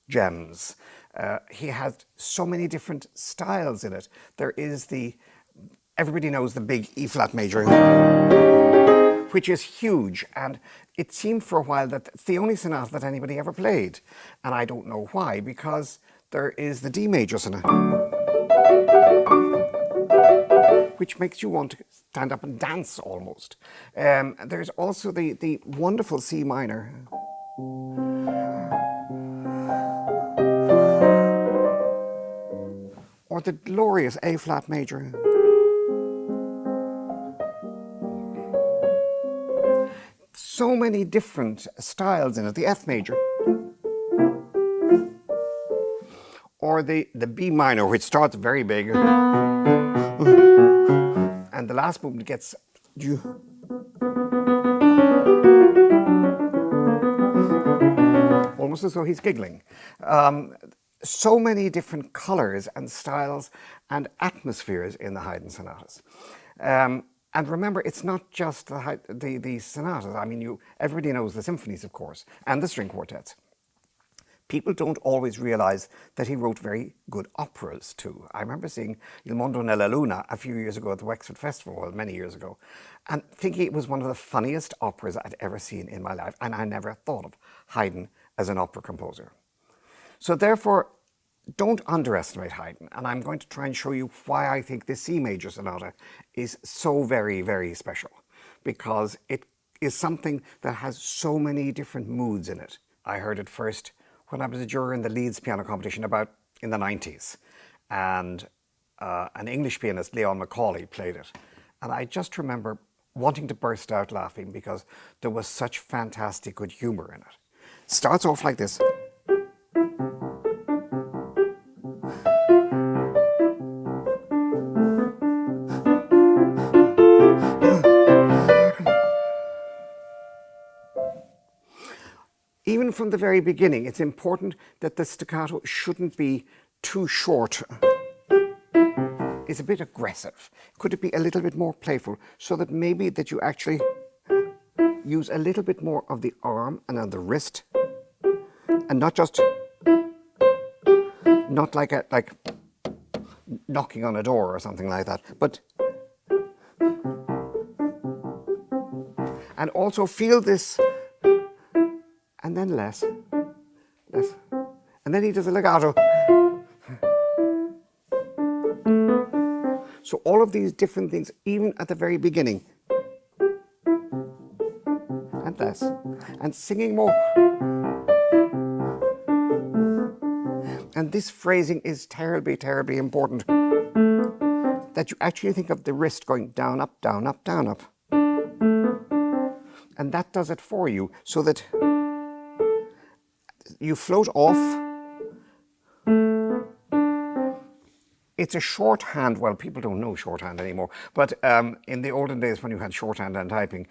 gems. He has so many different styles in it. There is everybody knows the big E flat major, which is huge, and it seemed for a while that it's the only sonata that anybody ever played, and I don't know why, because there is the D major sonata, which makes you want to stand up and dance almost. There's also the wonderful C minor, or the glorious A flat major. So many different styles in it. The F major, or the B minor, which starts very big, and the last movement gets almost as though he's giggling. So many different colors and styles and atmospheres in the Haydn sonatas. And remember, it's not just the sonatas. I mean, everybody knows the symphonies, of course, and the string quartets. People don't always realize that he wrote very good operas too. I remember seeing Il Mondo nella Luna a few years ago at the Wexford Festival, well, many years ago, and thinking it was one of the funniest operas I'd ever seen in my life, and I never thought of Haydn as an opera composer. So therefore, don't underestimate Haydn, and I'm going to try and show you why I think the C major sonata is so very, very special, because it is something that has so many different moods in it. I heard it first when I was a juror in the Leeds piano competition about in the 90s, and an English pianist, Leon Macaulay, played it, and I just remember wanting to burst out laughing because there was such fantastic good humor in it. Starts off like this. Even from the very beginning, it's important that the staccato shouldn't be too short. It's a bit aggressive. Could it be a little bit more playful, so that maybe that you actually use a little bit more of the arm and on the wrist, and not just, not like knocking on a door or something like that, but, and also feel this. And then less. And then he does a legato. So all of these different things, even at the very beginning. And less. And singing more. And this phrasing is terribly, terribly important. That you actually think of the wrist going down, up, down, up, down, up. And that does it for you, so that you float off. It's a shorthand. Well, people don't know shorthand anymore, but in the olden days when you had shorthand and typing,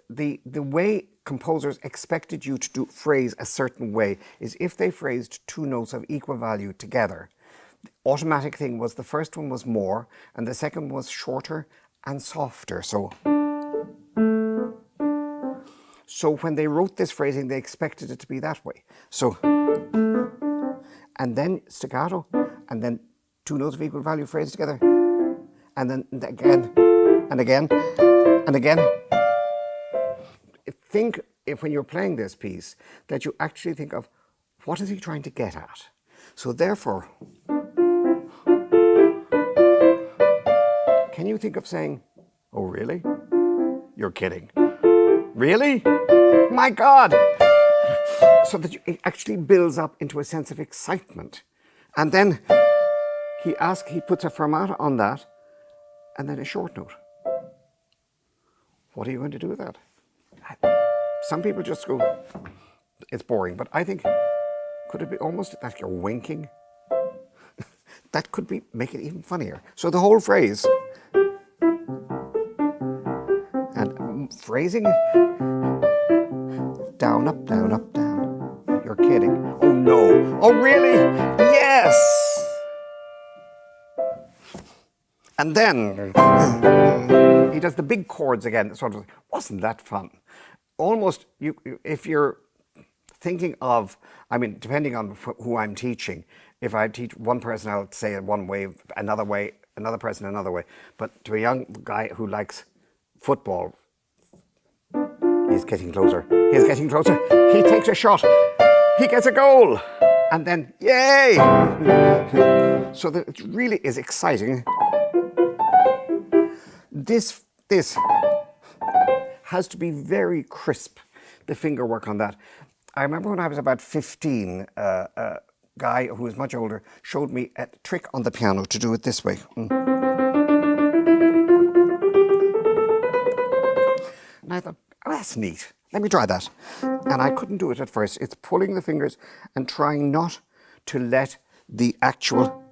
the way composers expected you to phrase a certain way is if they phrased two notes of equal value together. The automatic thing was the first one was more, and the second was shorter and softer. So when they wrote this phrasing, they expected it to be that way. So, and then staccato, and then two notes of equal value phrased together, and then again, and again, and again. Think, if when you're playing this piece, that you actually think of, what is he trying to get at? So therefore, can you think of saying, oh really? You're kidding. Really? My God! So that it actually builds up into a sense of excitement. And then he puts a fermata on that, and then a short note. What are you going to do with that? Some people just go, it's boring, but I think, could it be almost like you're winking? That could make it even funnier. So the whole phrase, and phrasing it, down, up, down, up, down. You're kidding. Oh no. Oh really? Yes! And then he does the big chords again. Sort of, wasn't that fun? Almost, if you're thinking of, I mean, depending on who I'm teaching, if I teach one person, I'll say it one way, another person another way. But to a young guy who likes football, he's getting closer. He's getting closer. He takes a shot. He gets a goal. And then, yay! So that it really is exciting. This has to be very crisp, the finger work on that. I remember when I was about 15, a guy who was much older showed me a trick on the piano to do it this way. And I thought, oh, that's neat. Let me try that. And I couldn't do it at first. It's pulling the fingers and trying not to let the actual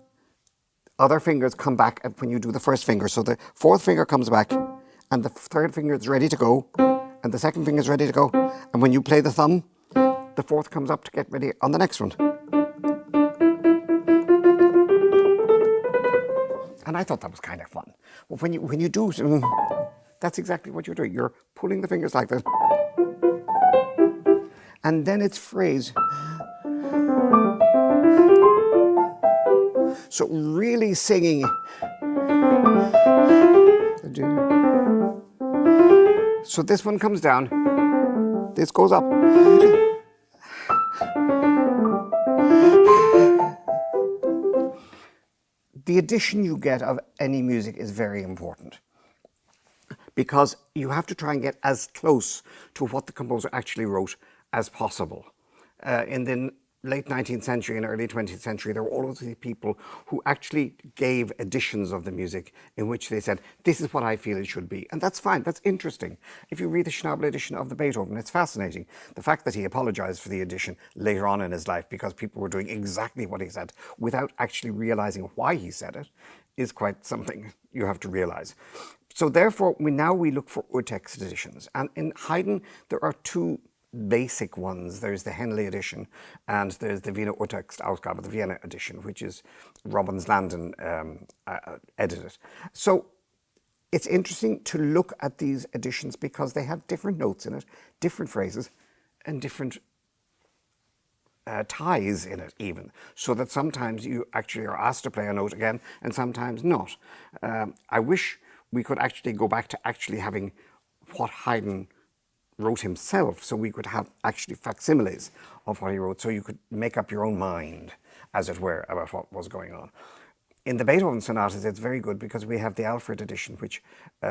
other fingers come back when you do the first finger. So the fourth finger comes back and the third finger is ready to go and the second finger is ready to go. And when you play the thumb, the fourth comes up to get ready on the next one. And I thought that was kind of fun. Well, when you do, that's exactly what you're doing. You're pulling the fingers like this. And then it's phrase. So really singing. So this one comes down, this goes up. The addition you get of any music is very important because you have to try and get as close to what the composer actually wrote as possible. In the late 19th century and early 20th century, there were all of these people who actually gave editions of the music in which they said, this is what I feel it should be. And that's fine, that's interesting. If you read the Schnabel edition of the Beethoven, it's fascinating. The fact that he apologized for the edition later on in his life because people were doing exactly what he said without actually realizing why he said it is quite something you have to realize. So therefore, we look for urtext editions. And in Haydn, there are two basic ones. There's the Henley edition and there's the Wiener Urtextausgabe, the Vienna edition, which is Robbins Landon edited. So it's interesting to look at these editions because they have different notes in it, different phrases, and different ties in it even, so that sometimes you actually are asked to play a note again and sometimes not. I wish we could actually go back to actually having what Haydn wrote himself, so we could have actually facsimiles of what he wrote, so you could make up your own mind, as it were, about what was going on. In the Beethoven sonatas, it's very good because we have the Alfred edition, which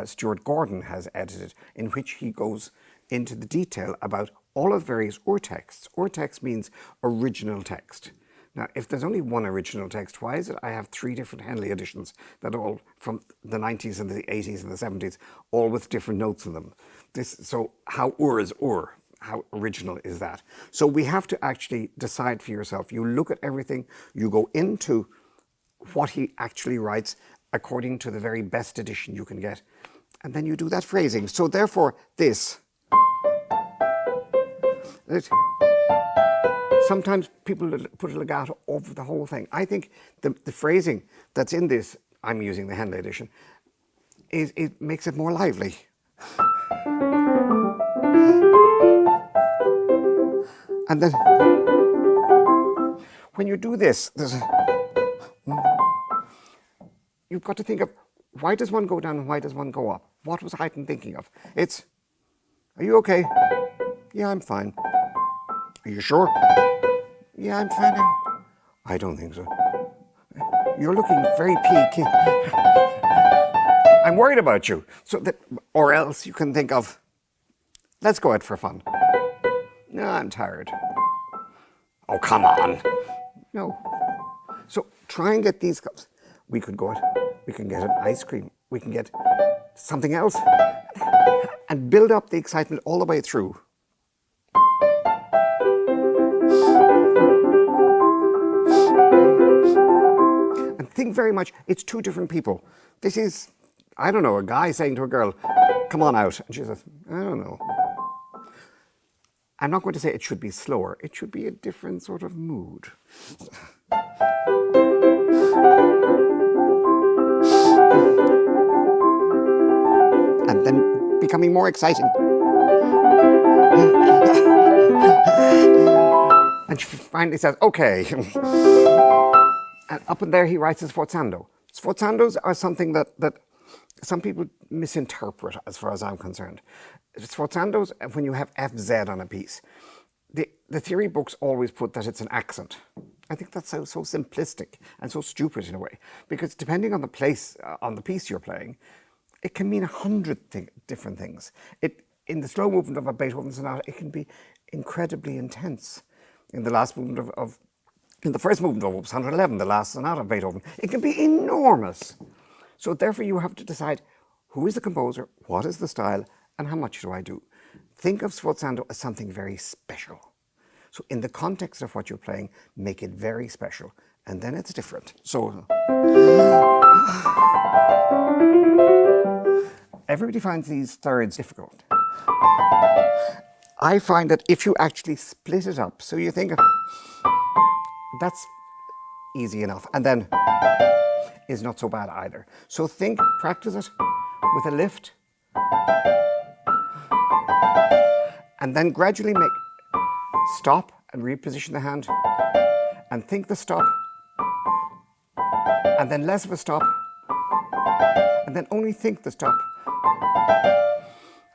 Stuart Gordon has edited, in which he goes into the detail about all of the various urtexts. Urtext means original text. Now, if there's only one original text, why is it I have three different Henley editions that are all from the 90s and the 80s and the 70s, all with different notes in them? So how is how original is that? So we have to actually decide for yourself. You look at everything, you go into what he actually writes according to the very best edition you can get, and then you do that phrasing. So therefore, sometimes people put a legato over the whole thing. I think the phrasing that's in this, I'm using the Henley edition, it makes it more lively. And then when you do this, you've got to think of, why does one go down and why does one go up? What was Haydn thinking of? It's, are you okay? Yeah, I'm fine. Are you sure? Yeah, I'm fine. I don't think so. You're looking very peaky. I'm worried about you. So that, or else you can think of, let's go out for fun. No, I'm tired. Oh, come on. No. So try and get these cups. We could go out. We can get an ice cream. We can get something else. And build up the excitement all the way through. And think very much, it's two different people. This is, I don't know, a guy saying to a girl, come on out. And she says, I don't know. I'm not going to say it should be slower. It should be a different sort of mood. And then becoming more exciting. And she finally says, okay. And up in there he writes a sforzando. Sforzandos are something that some people misinterpret as far as I'm concerned. Sforzandos, when you have FZ on a piece, the theory books always put that it's an accent. I think that's so simplistic and so stupid in a way, because depending on the place, on the piece you're playing, it can mean 100 different things. In the slow movement of a Beethoven sonata, it can be incredibly intense. In the last movement in the first movement of Opus 111, the last sonata of Beethoven, it can be enormous. So therefore you have to decide who is the composer, what is the style, and how much do I do? Think of sforzando as something very special. So in the context of what you're playing, make it very special, and then it's different. So everybody finds these thirds difficult. I find that if you actually split it up, so you think, that's easy enough, and then is not so bad either. So practice it with a lift, and then gradually stop and reposition the hand, and think the stop, and then less of a stop, and then only think the stop.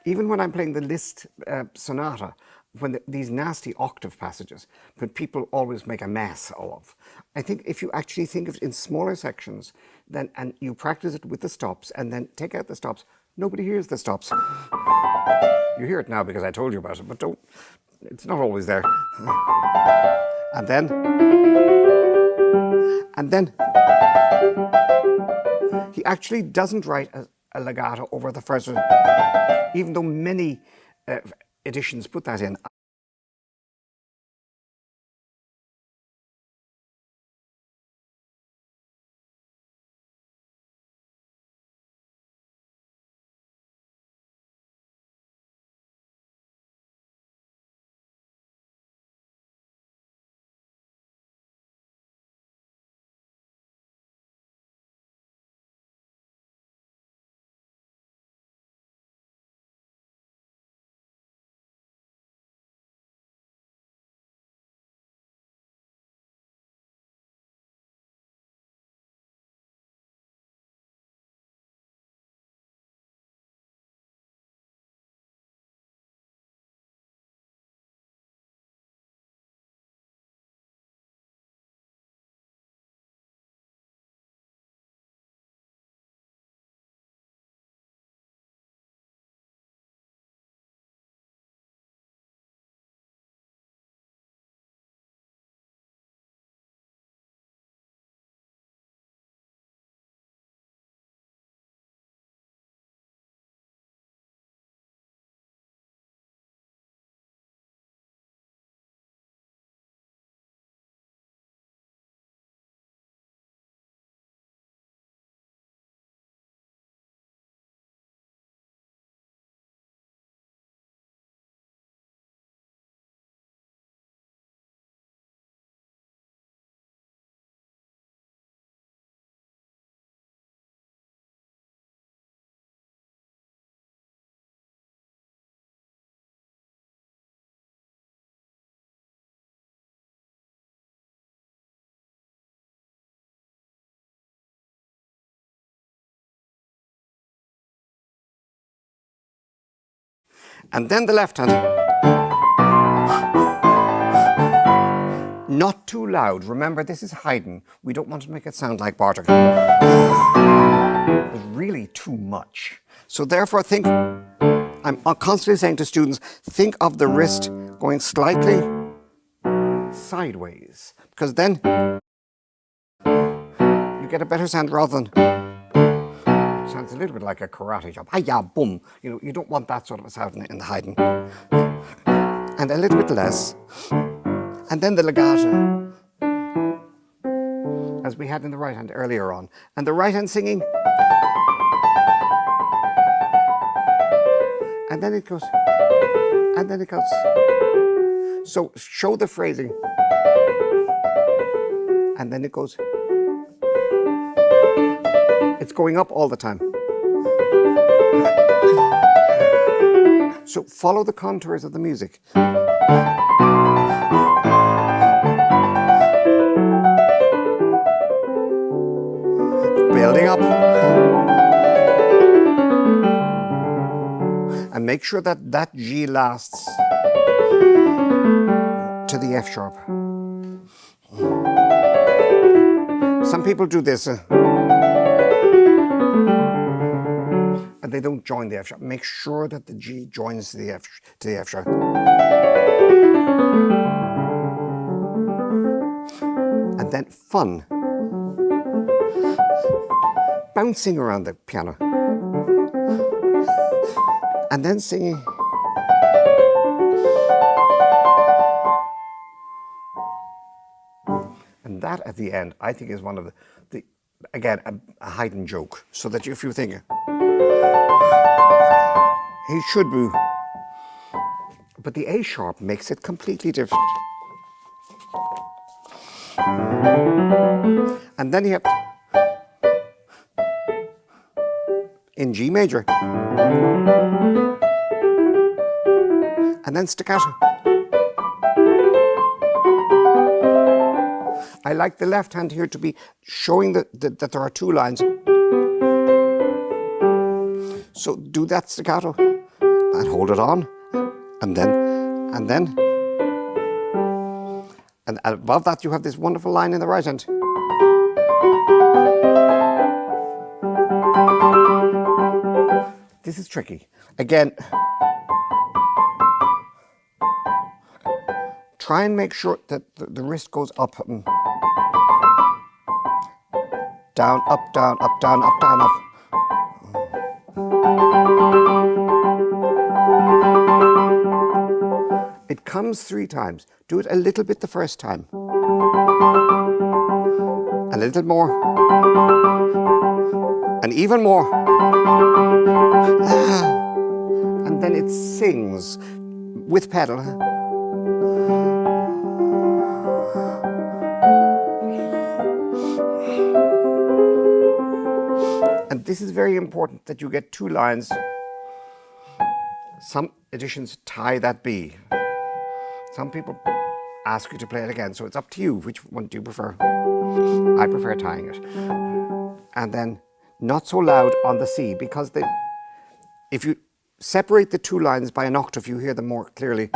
Even when I'm playing the Liszt sonata, when these nasty octave passages, when people always make a mess of, I think if you actually think of it in smaller sections, and you practice it with the stops, and then take out the stops, nobody hears the stops. You hear it now because I told you about it, but it's not always there. And then he actually doesn't write a legato over the first one, even though many editions put that in. And then the left hand. Not too loud. Remember, this is Haydn. We don't want to make it sound like Bartok. It's really too much. So therefore I'm constantly saying to students, think of the wrist going slightly sideways, because then you get a better sound rather than, it sounds a little bit like a karate chop. Hi-ya, boom. You don't want that sort of a sound in the Haydn. And a little bit less. And then the legato, as we had in the right hand earlier on. And the right hand singing. And then it goes, and then it goes. So show the phrasing. And then it goes. It's going up all the time. So follow the contours of the music. building up. And make sure that that G lasts to the F sharp. Some people do this and they don't join the F sharp. Make sure that the G joins to the F sharp. And then fun. Bouncing around the piano. And then singing. And that at the end, I think, is one of the again, a Haydn joke. So that if you're thinking, he should be, but the A sharp makes it completely different. And then you have in G major, and then staccato. I like the left hand here to be showing that there are two lines. So do that staccato and hold it on, and above that you have this wonderful line in the right hand. This is tricky. Again, try and make sure that the wrist goes up and down, up, down, up, down, up, down, up. It comes 3 times. Do it a little bit the first time. A little more. And even more. And then it sings with pedal. And this is very important that you get 2 lines. Some editions tie that B. Some people ask you to play it again, so it's up to you. Which one do you prefer? I prefer tying it. And then not so loud on the C, because if you separate the 2 lines by an octave, you hear them more clearly.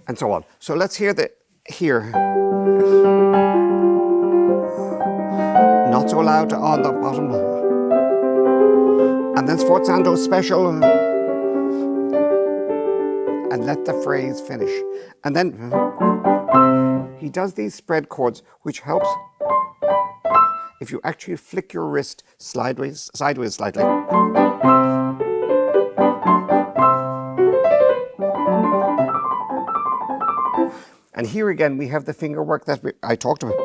And so on. So let's hear here. Not so loud on the bottom. And then sforzando special. And let the phrase finish. And then he does these spread chords, which helps if you actually flick your wrist sideways slightly. And here again, we have the finger work that I talked about.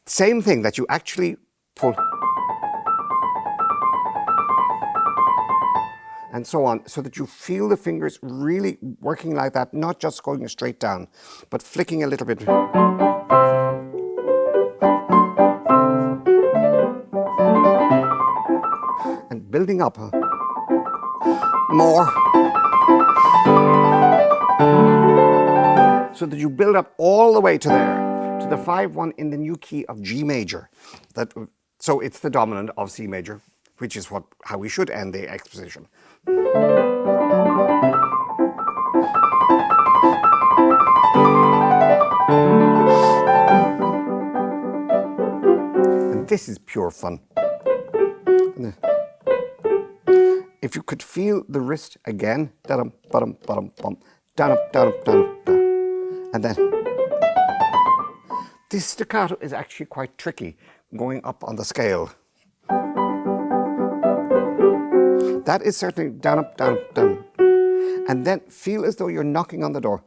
Same thing, that you actually pull. And so on, so that you feel the fingers really working like that, not just going straight down, but flicking a little bit. And building up. More. So that you build up all the way to there, to the 5-1 in the new key of G major. So it's the dominant of C major, which is how we should end the exposition. And this is pure fun. If you could feel the wrist again, da-dum, ba-dum, ba-dum, bum, da-dum, da-dum, da-dum, da. And then this staccato is actually quite tricky, going up on the scale. That is certainly down, up, down, up, down. And then feel as though you're knocking on the door.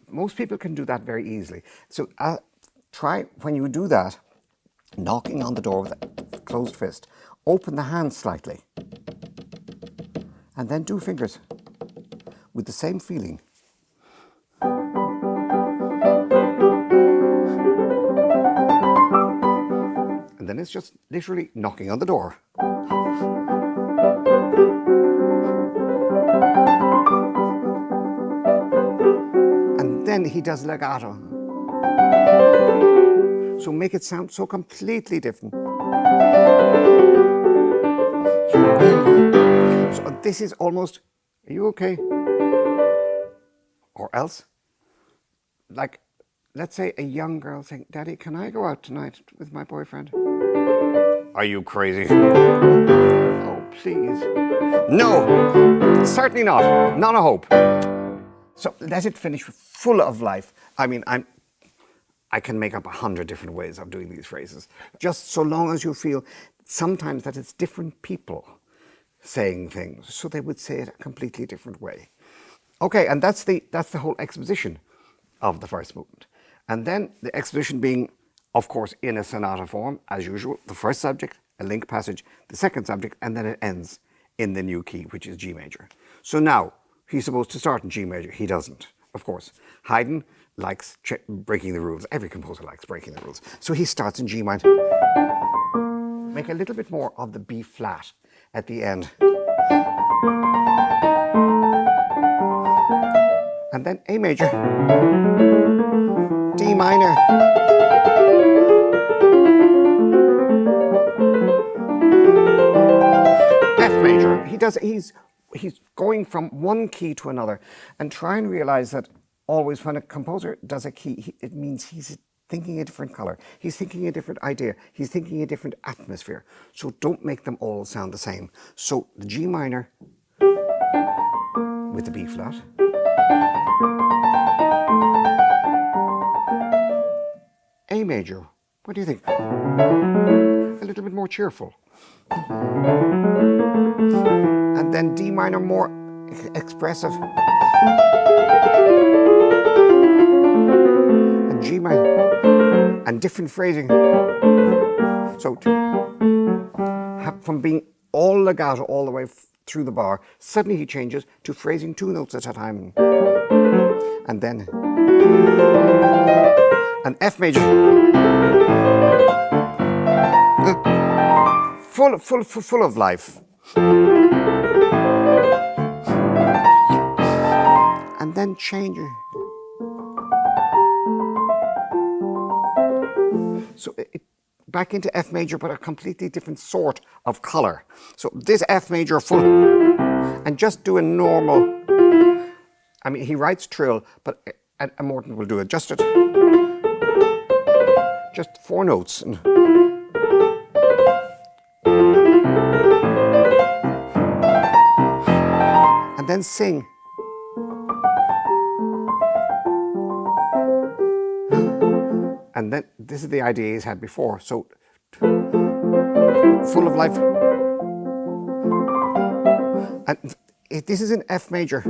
Most people can do that very easily. So try, when you do that, knocking on the door with a closed fist, open the hand slightly. And then do fingers with the same feeling. And then it's just literally knocking on the door. And then he does legato. So make it sound so completely different. So this is almost, are you okay? Or else, like, let's say a young girl saying, Daddy, can I go out tonight with my boyfriend? Are you crazy? Oh, please. No, certainly not. Not a hope. So let it finish full of life. I mean, I can make up 100 different ways of doing these phrases. Just so long as you feel sometimes that it's different people saying things, so they would say it a completely different way. Okay, and that's the whole exposition of the first movement. And then the exposition being, of course, in a sonata form, as usual, the first subject, a link passage, the second subject, and then it ends in the new key, which is G major. So now, he's supposed to start in G major. He doesn't, of course. Haydn likes breaking the rules. Every composer likes breaking the rules. So he starts in G minor. Make a little bit more of the B flat at the end. And then A major, D minor, F major. He's going from one key to another, and try and realize that always when a composer does a key, it means he's thinking a different color. He's thinking a different idea. He's thinking a different atmosphere. So don't make them all sound the same. So the G minor with the B flat. A major, what do you think? A little bit more cheerful. And then D minor, more expressive. And G minor, and different phrasing. So from being all legato all the way through the bar, suddenly he changes to phrasing 2 notes at a time. And then an F major, full of life. And then change. So back into F major, but a completely different sort of color. So this F major full, and just do a normal. I mean, he writes trill, but Morton will do it just 4 notes. And then sing. And then this is the idea he's had before. So full of life. And this is in F major.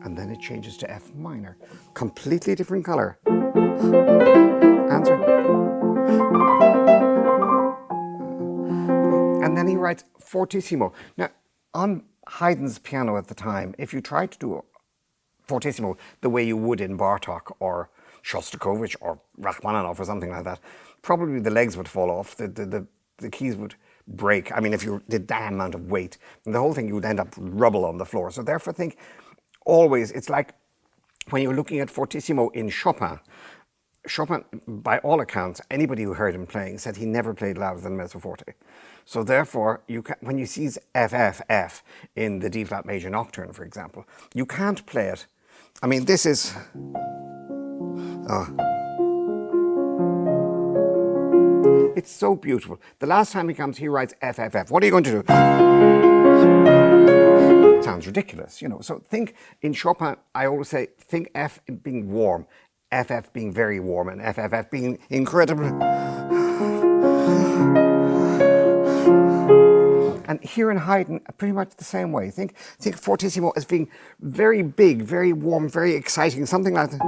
And then it changes to F minor. Completely different color. Answer. And then he writes fortissimo. Now, on Haydn's piano at the time, if you tried to do fortissimo the way you would in Bartók or Shostakovich or Rachmaninoff or something like that, probably the legs would fall off, the keys would break. I mean, if you did that amount of weight, and the whole thing, you would end up rubble on the floor. So therefore think, always, it's like when you're looking at fortissimo in Chopin, by all accounts, anybody who heard him playing said he never played louder than mezzo forte. So therefore, when you see F in the D flat major nocturne, for example, you can't play it. I mean, this is. It's so beautiful. The last time he comes, he writes F. What are you going to do? It sounds ridiculous, you know. So think in Chopin, I always say, think F being warm, F being very warm, and F being incredible. And here in Haydn, pretty much the same way. Think fortissimo as being very big, very warm, very exciting, something like that.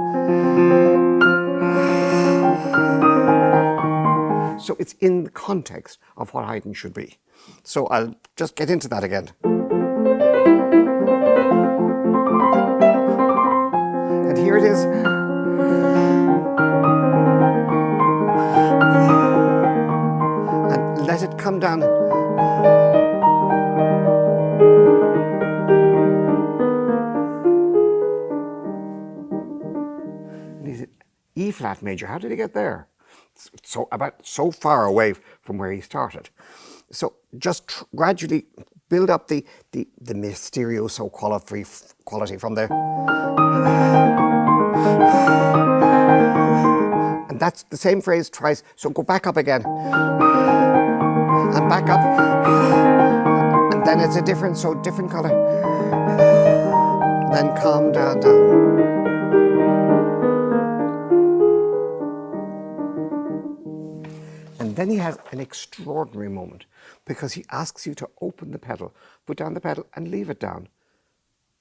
So it's in the context of what Haydn should be. So I'll just get into that again. And here it is. come down. And he said, E flat major, how did he get there? So about so far away from where he started. So just gradually build up the mysterioso quality from there. And that's the same phrase twice. So go back up again. And back up. And then it's a different color. Then calm down. And then he has an extraordinary moment because he asks you to open the pedal, put down the pedal and leave it down.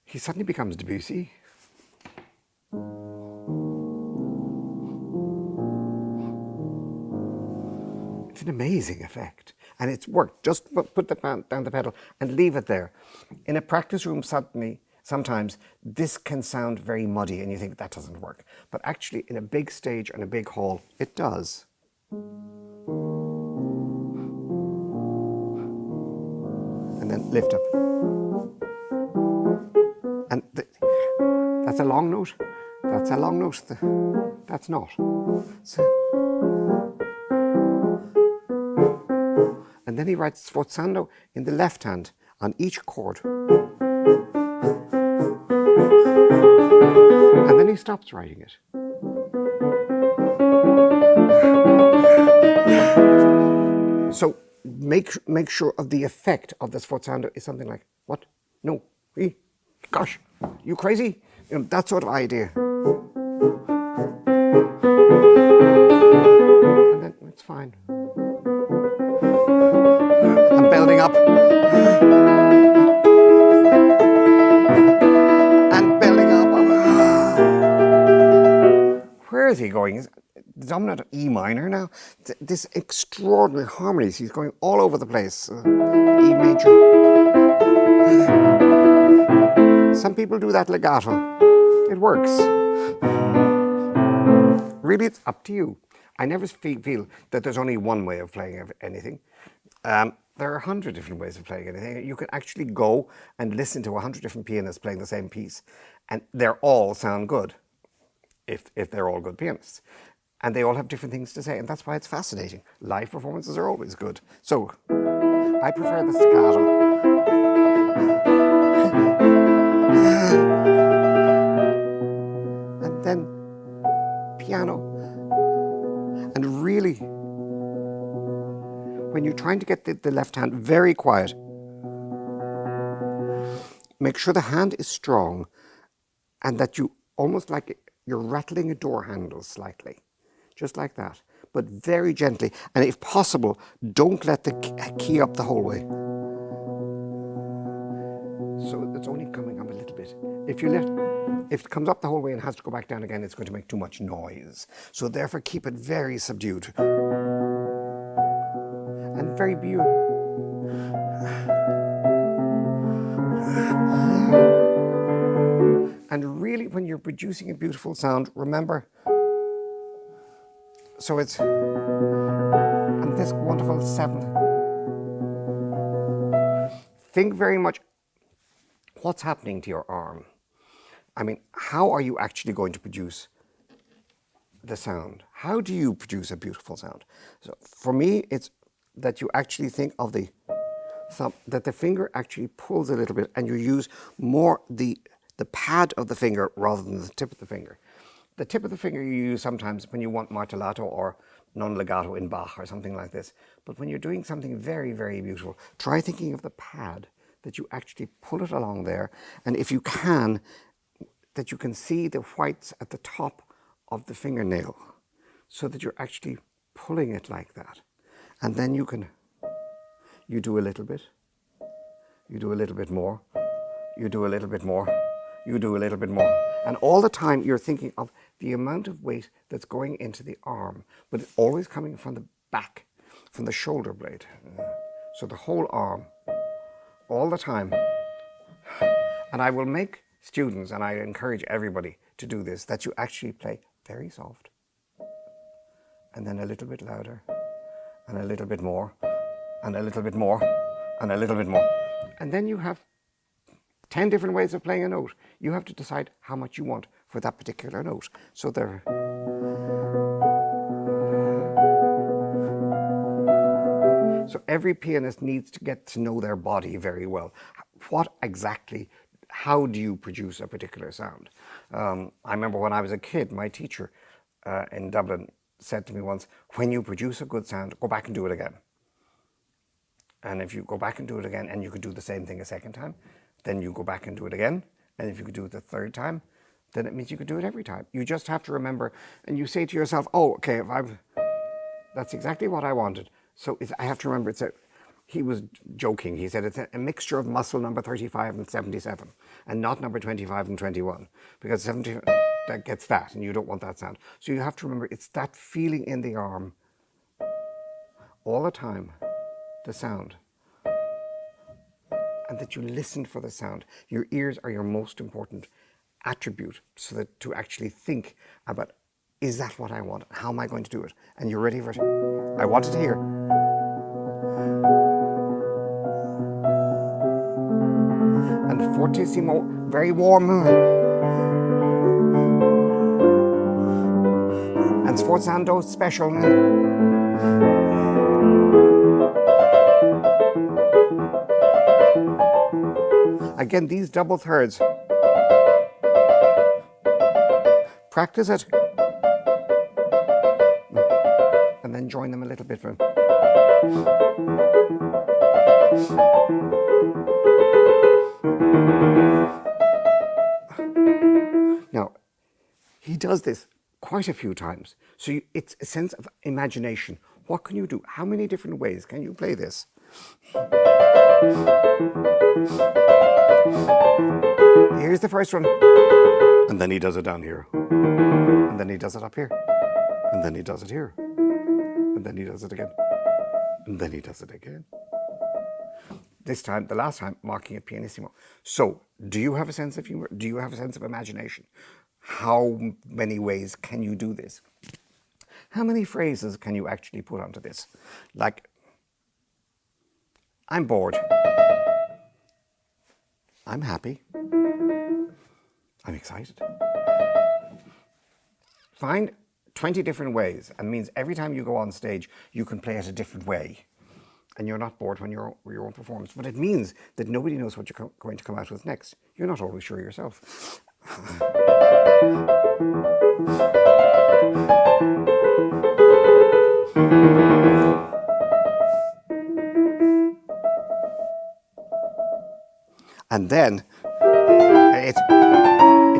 He suddenly becomes Debussy. It's an amazing effect. And it's worked. Just put down the pedal and leave it there. In a practice room, sometimes this can sound very muddy and you think that doesn't work. But actually in a big stage and a big hall, it does. And then lift up. And that's a long note. That's a long note. That's not. So, and then he writes sforzando in the left hand on each chord. And then he stops writing it. So make sure of the effect of the sforzando is something like, what? No. Gosh, you crazy? You know, that sort of idea. And then it's fine. I'm building up. And building up. Where is he going? Is the dominant E minor now? This extraordinary harmonies. He's going all over the place. E major. Some people do that legato. It works. Really, it's up to you. I never feel that there's only one way of playing anything. There are 100 different ways of playing anything. You can actually go and listen to 100 different pianists playing the same piece, and they all sound good, if they're all good pianists. And they all have different things to say, and that's why it's fascinating. Live performances are always good. So, I prefer the staccato. And then piano. And really, when you're trying to get the left hand very quiet, make sure the hand is strong and that you almost like you're rattling a door handle slightly, just like that, but very gently. And if possible, don't let the key up the whole way. So it's only coming up a little bit. If it comes up the whole way and has to go back down again, it's going to make too much noise. So therefore keep it very subdued. And very beautiful. And really, when you're producing a beautiful sound, remember, so it's, and this wonderful seventh. Think very much, what's happening to your arm? I mean, how are you actually going to produce the sound? How do you produce a beautiful sound? So for me, it's that you actually think of that the finger actually pulls a little bit and you use more the pad of the finger rather than the tip of the finger. The tip of the finger you use sometimes when you want martellato or non-legato in Bach or something like this. But when you're doing something very, very beautiful, try thinking of the pad, that you actually pull it along there. And if you can, that you can see the whites at the top of the fingernail so that you're actually pulling it like that. And then you do a little bit, you do a little bit more, you do a little bit more, you do a little bit more. And all the time you're thinking of the amount of weight that's going into the arm, but it's always coming from the back, from the shoulder blade. So the whole arm, all the time. And I will make students, and I encourage everybody to do this, that you actually play very soft, and then a little bit louder, and a little bit more, and a little bit more, and a little bit more. And then you have 10 different ways of playing a note. You have to decide how much you want for that particular note. So there. So every pianist needs to get to know their body very well. What exactly, how do you produce a particular sound? I remember when I was a kid, my teacher in Dublin said to me once, when you produce a good sound, go back and do it again. And if you go back and do it again, and you could do the same thing a second time, then you go back and do it again. And if you could do it the third time, then it means you could do it every time. You just have to remember, and you say to yourself, oh, okay, that's exactly what I wanted. So I have to remember, he was joking. He said it's a mixture of muscle number 35 and 77, and not number 25 and 21, because 70, that gets fat, and you don't want that sound. So you have to remember, it's that feeling in the arm all the time, the sound, and that you listen for the sound. Your ears are your most important attribute, so that to actually think about, is that what I want? How am I going to do it? And you're ready for it. I want it to hear. And fortissimo, very warm. And sforzando, special. Again, these double thirds. Practice it. And then join them a little bit. Now, he does this quite a few times. So it's a sense of imagination. What can you do? How many different ways can you play this? Here's the first one. And then he does it down here. And then he does it up here. And then he does it here. And then he does it again. And then he does it again. This time, the last time, marking it pianissimo. So, do you have a sense of humor? Do you have a sense of imagination? How many ways can you do this? How many phrases can you actually put onto this? Like, I'm bored. I'm happy. I'm excited. Find 20 different ways, and means every time you go on stage, you can play it a different way. And you're not bored when you're your own performance. But it means that nobody knows what you're going to come out with next. You're not always sure yourself. And then it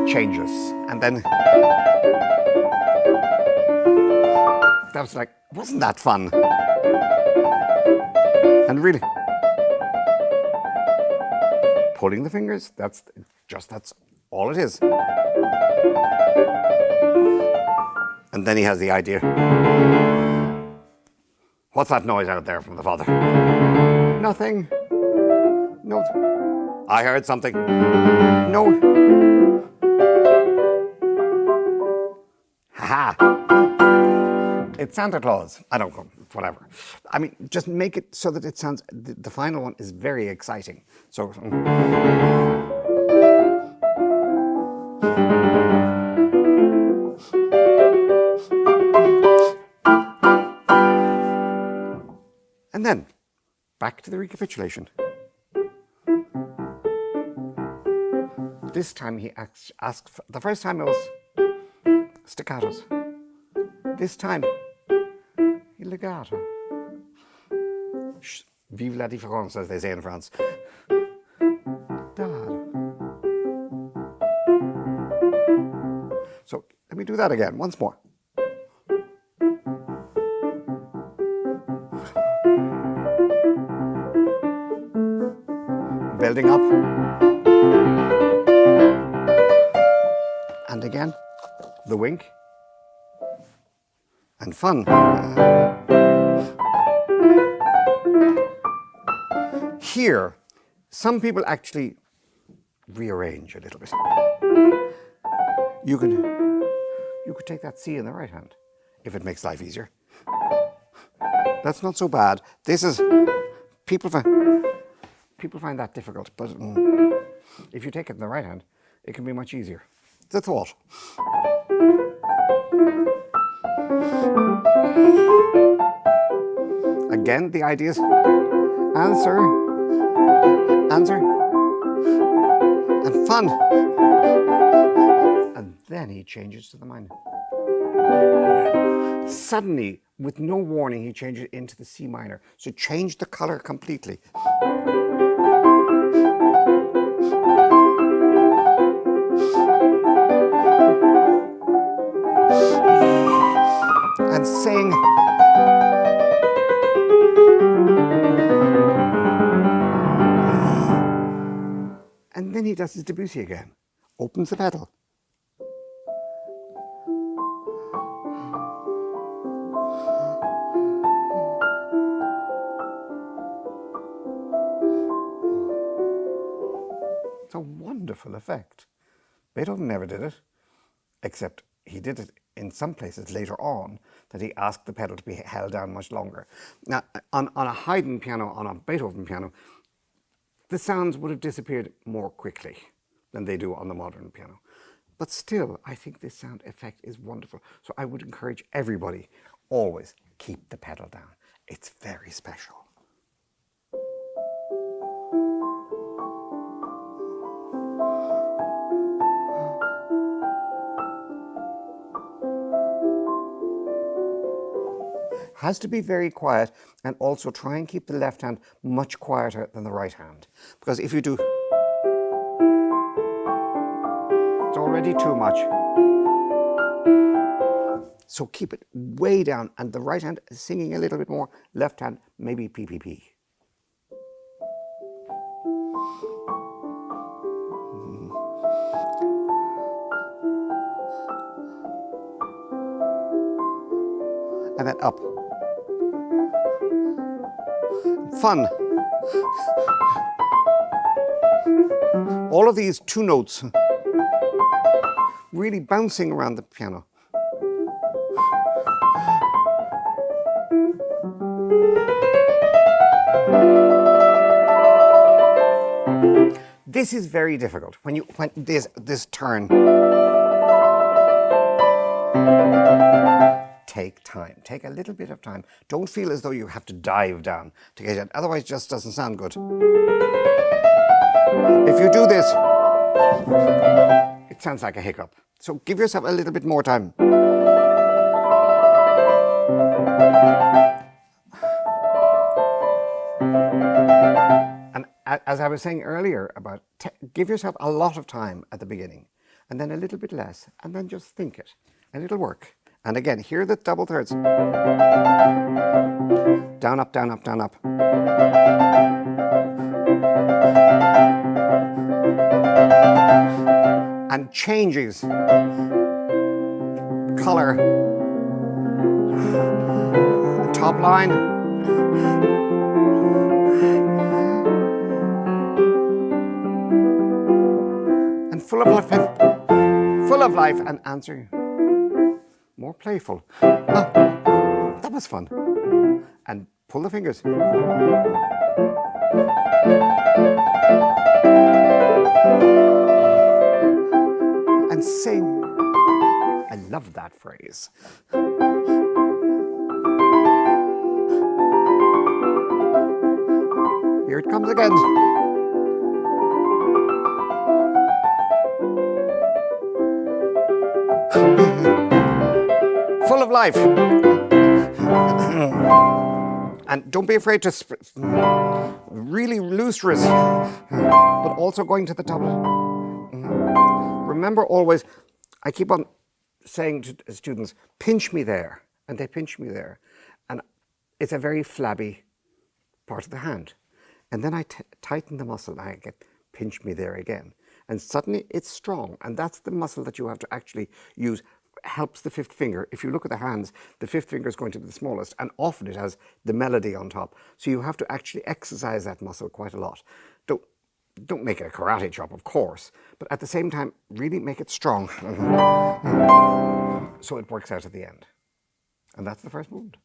changes. And then that was like, wasn't that fun? And really, pulling the fingers, that's all it is. And then he has the idea. What's that noise out there from the father? Nothing. No. I heard something. No. Ha ha. It's Santa Claus. I don't know, whatever. I mean, just make it so that it sounds, the final one is very exciting. So. And then, back to the recapitulation. This time he asks, the first time it was staccatos. This time, legato. Vive la différence, as they say in France. So let me do that again, once more. Building up. And again, the wink. And fun. Here, some people actually rearrange a little bit. You could take that C in the right hand, if it makes life easier. That's not so bad. This is People find that difficult, but if you take it in the right hand, it can be much easier. It's a thought. Again, the idea is answer, answer, and fun. And then he changes to the minor. Suddenly, with no warning, he changes it into the C minor. So change the color completely. And sing. And then he does his Debussy again. Opens the pedal. It's a wonderful effect. Beethoven never did it, except he did it in some places later on, that he asked the pedal to be held down much longer. Now, on a Haydn piano, on a Beethoven piano, the sounds would have disappeared more quickly than they do on the modern piano. But still, I think this sound effect is wonderful. So I would encourage everybody, always keep the pedal down. It's very special. Has to be very quiet, and also try and keep the left hand much quieter than the right hand. Because if you do, it's already too much. So keep it way down, and the right hand singing a little bit more, left hand maybe PPP. And then up. Fun. All of these two notes really bouncing around the piano. This is very difficult when this turn. Take time. Take a little bit of time. Don't feel as though you have to dive down to get it. Otherwise, it just doesn't sound good. If you do this, it sounds like a hiccup. So give yourself a little bit more time. And as I was saying earlier about, give yourself a lot of time at the beginning, and then a little bit less, and then just think it, and it'll work. And again, hear the double thirds. Down, up, down, up, down, up. And changes. Color. Top line. And full of life and answer. More playful. Oh, that was fun. And pull the fingers. And sing. I love that phrase. Here it comes again. Full of life. And don't be afraid to really loose wrist, but also going to the top. Remember always, I keep on saying to students, pinch me there, and they pinch me there. And it's a very flabby part of the hand. And then I tighten the muscle and I get pinch me there again. And suddenly it's strong. And that's the muscle that you have to actually use. Helps the fifth finger. If you look at the hands, the fifth finger is going to be the smallest, and often it has the melody on top. So you have to actually exercise that muscle quite a lot. Don't make it a karate chop, of course, but at the same time, really make it strong. So it works out at the end. And that's the first movement.